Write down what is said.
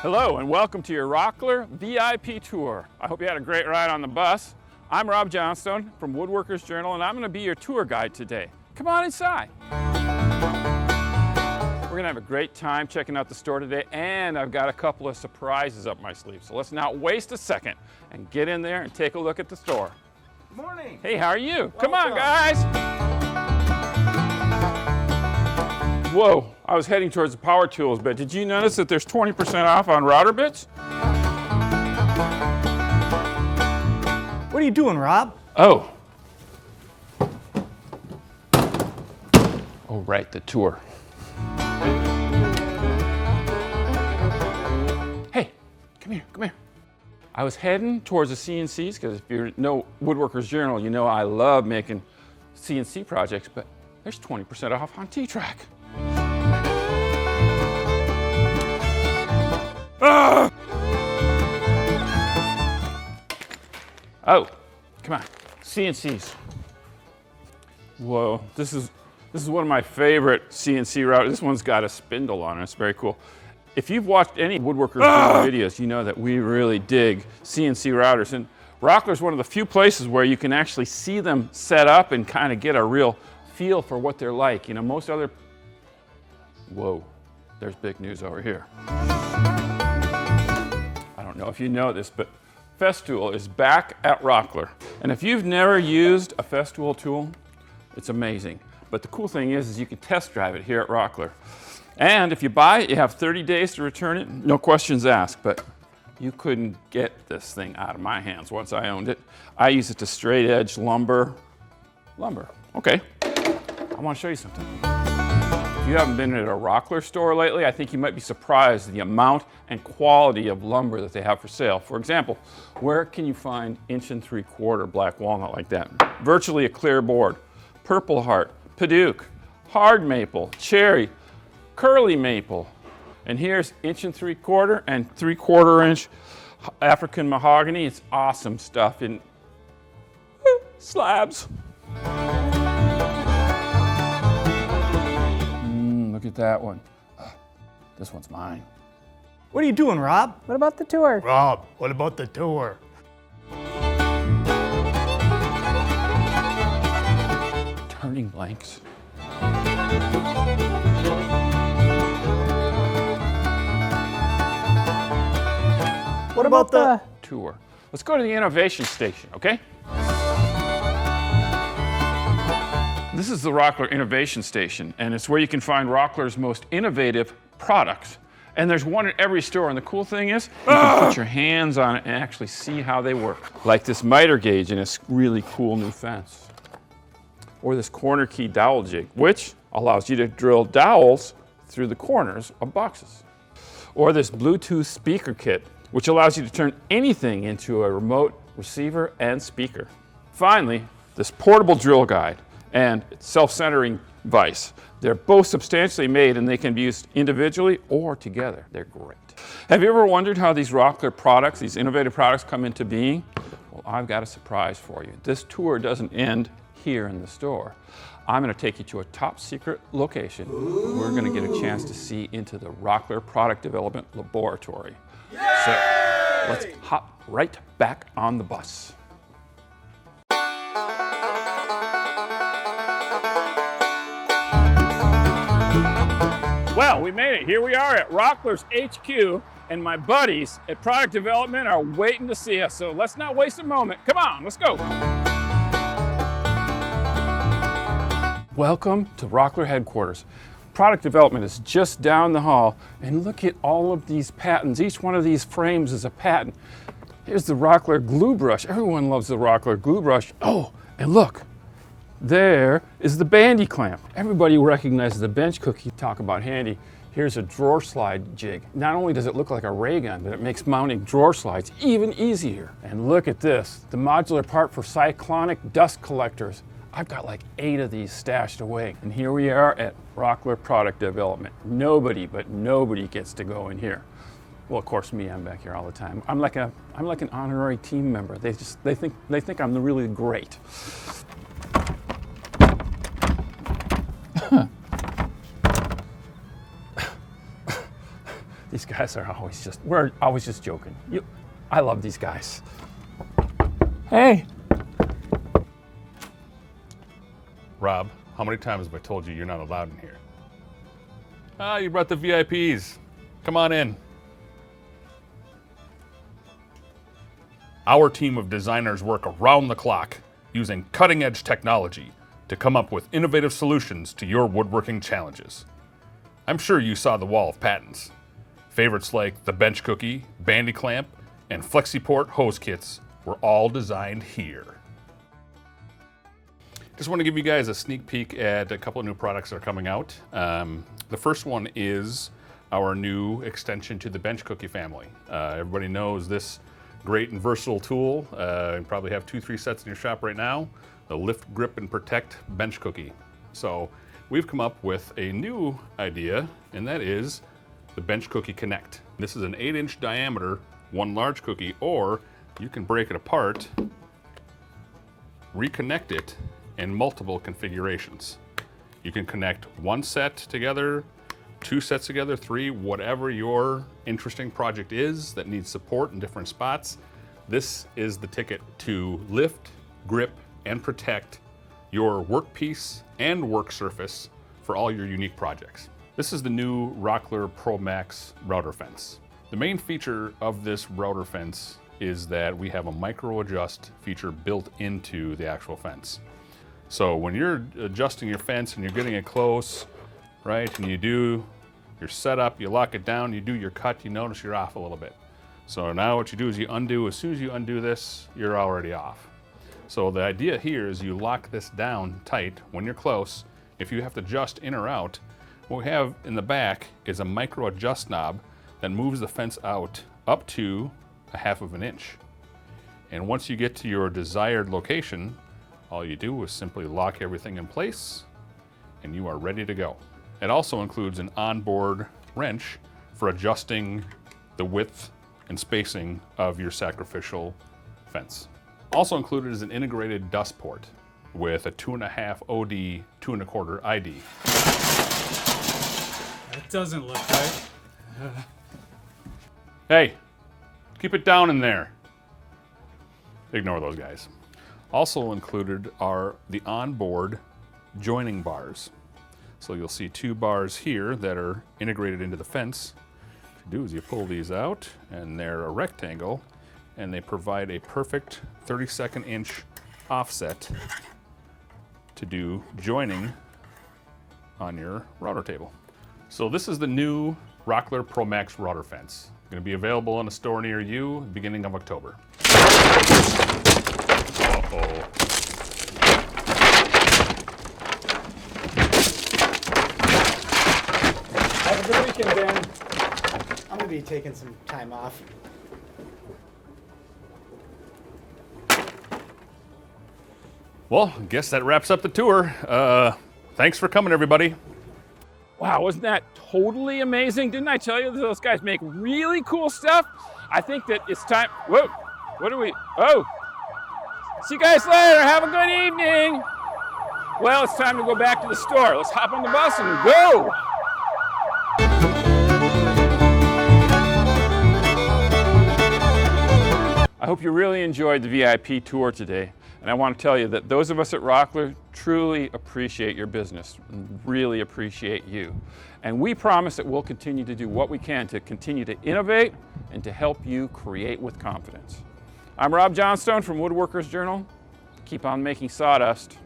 Hello and welcome to your Rockler VIP tour. I hope you had a great ride on the bus. I'm Rob Johnstone from Woodworkers Journal and I'm going to be your tour guide today. Come on inside. We're going to have a great time checking out the store today, and I've got a couple of surprises up my sleeve. So let's not waste a second and get in there and take a look at the store. Good morning. Hey, how are you? Welcome. Come on, guys. Whoa, I was heading towards the power tools, but did you notice that there's 20% off on router bits? What are you doing, Rob? Oh, right, the tour. Hey, come here. I was heading towards the CNCs, because if you know Woodworkers Journal, you know I love making CNC projects, but there's 20% off on T-Track. Ah! Oh, come on, CNCs. Whoa, this is one of my favorite CNC routers. This one's got a spindle on it. It's very cool. If you've watched any Woodworkers Journal videos, you know that we really dig CNC routers. And Rockler's one of the few places where you can actually see them set up and kind of get a real feel for what they're like. You know, most other... Whoa, there's big news over here. I don't know if you know this, but Festool is back at Rockler. And if you've never used a Festool tool, it's amazing. But the cool thing is you can test drive it here at Rockler. And if you buy it, you have 30 days to return it, no questions asked. But you couldn't get this thing out of my hands once I owned it. I use it to straight edge lumber. Okay, I want to show you something. If you haven't been at a Rockler store lately, I think you might be surprised at the amount and quality of lumber that they have for sale. For example, where can you find 1 3/4 black walnut like that? Virtually a clear board. Purple Heart, Padauk, hard maple, cherry, curly maple. And here's 1 3/4 and 3/4 inch African mahogany. It's awesome stuff in slabs. Look at that one. This one's mine. What are you doing, Rob? What about the tour? Rob, what about the tour? Turning blanks. What about the tour? Let's go to the innovation station, okay? This is the Rockler Innovation Station, and it's where you can find Rockler's most innovative products. And there's one at every store, and the cool thing is you can put your hands on it and actually see how they work. Like this miter gauge in this really cool new fence. Or this corner key dowel jig, which allows you to drill dowels through the corners of boxes. Or this Bluetooth speaker kit, which allows you to turn anything into a remote receiver and speaker. Finally, this portable drill guide and self-centering vise. They're both substantially made and they can be used individually or together. They're great. Have you ever wondered how these Rockler products, these innovative products, come into being? Well, I've got a surprise for you. This tour doesn't end here in the store. I'm going to take you to a top secret location. We're going to get a chance to see into the Rockler Product Development Laboratory. Yay! So let's hop right back on the bus. Well, we made it. Here we are at Rockler's HQ, and my buddies at Product Development are waiting to see us. So let's not waste a moment. Come on, let's go. Welcome to Rockler headquarters. Product development is just down the hall, and look at all of these patents. Each one of these frames is a patent. Here's the Rockler glue brush. Everyone loves the Rockler glue brush. Oh, and look, there is the bandy clamp. Everybody recognizes the bench cookie. Talk about handy. Here's a drawer slide jig. Not only does it look like a ray gun, but it makes mounting drawer slides even easier. And look at this, the modular part for cyclonic dust collectors. I've got like 8 of these stashed away. And here we are at Rockler Product Development. Nobody gets to go in here. Well, of course, me, I'm back here all the time. I'm like an honorary team member. They think I'm really great. These guys are always we're always just joking. I love these guys. Hey. Rob, how many times have I told you you're not allowed in here? Ah, you brought the VIPs. Come on in. Our team of designers work around the clock using cutting-edge technology to come up with innovative solutions to your woodworking challenges. I'm sure you saw the wall of patents. Favorites like the bench cookie, bandy clamp, and FlexiPort hose kits were all designed here. Just want to give you guys a sneak peek at a couple of new products that are coming out. The first one is our new extension to the bench cookie family. Everybody knows this great and versatile tool. You probably have 2-3 sets in your shop right now. The Lift, Grip, and Protect bench cookie. So we've come up with a new idea, and that is the Bench Cookie Connect. This is an 8-inch diameter, one large cookie, or you can break it apart, reconnect it in multiple configurations. You can connect one set together, 2 sets together, 3, whatever your interesting project is that needs support in different spots. This is the ticket to lift, grip, and protect your workpiece and work surface for all your unique projects. This is the new Rockler Promax router fence. The main feature of this router fence is that we have a micro adjust feature built into the actual fence. So when you're adjusting your fence and you're getting it close, right, and you do your setup, you lock it down, you do your cut, you notice you're off a little bit. So now what you do is you undo. As soon as you undo this, you're already off. So the idea here is you lock this down tight when you're close. If you have to adjust in or out, what we have in the back is a micro adjust knob that moves the fence out up to 1/2 inch. And once you get to your desired location, all you do is simply lock everything in place and you are ready to go. It also includes an onboard wrench for adjusting the width and spacing of your sacrificial fence. Also included is an integrated dust port with a 2.5 OD, 2.25 ID. That doesn't look right. Hey, keep it down in there. Ignore those guys. Also included are the onboard joining bars. So you'll see 2 bars here that are integrated into the fence. What you do is you pull these out and they're a rectangle and they provide a perfect 32nd inch offset to do joining on your router table. So this is the new Rockler Promax router fence. Going to be available in a store near you beginning of October. Uh-oh. Have a good weekend, Dan. I'm gonna be taking some time off. Well, I guess that wraps up the tour. Thanks for coming, everybody. Wow, wasn't that totally amazing? Didn't I tell you that those guys make really cool stuff? I think that it's time. Whoa, what are we? Oh, see you guys later. Have a good evening. Well, it's time to go back to the store. Let's hop on the bus and go. I hope you really enjoyed the VIP tour today. And I want to tell you that those of us at Rockler truly appreciate your business and really appreciate you. And we promise that we'll continue to do what we can to continue to innovate and to help you create with confidence. I'm Rob Johnstone from Woodworkers Journal. Keep on making sawdust.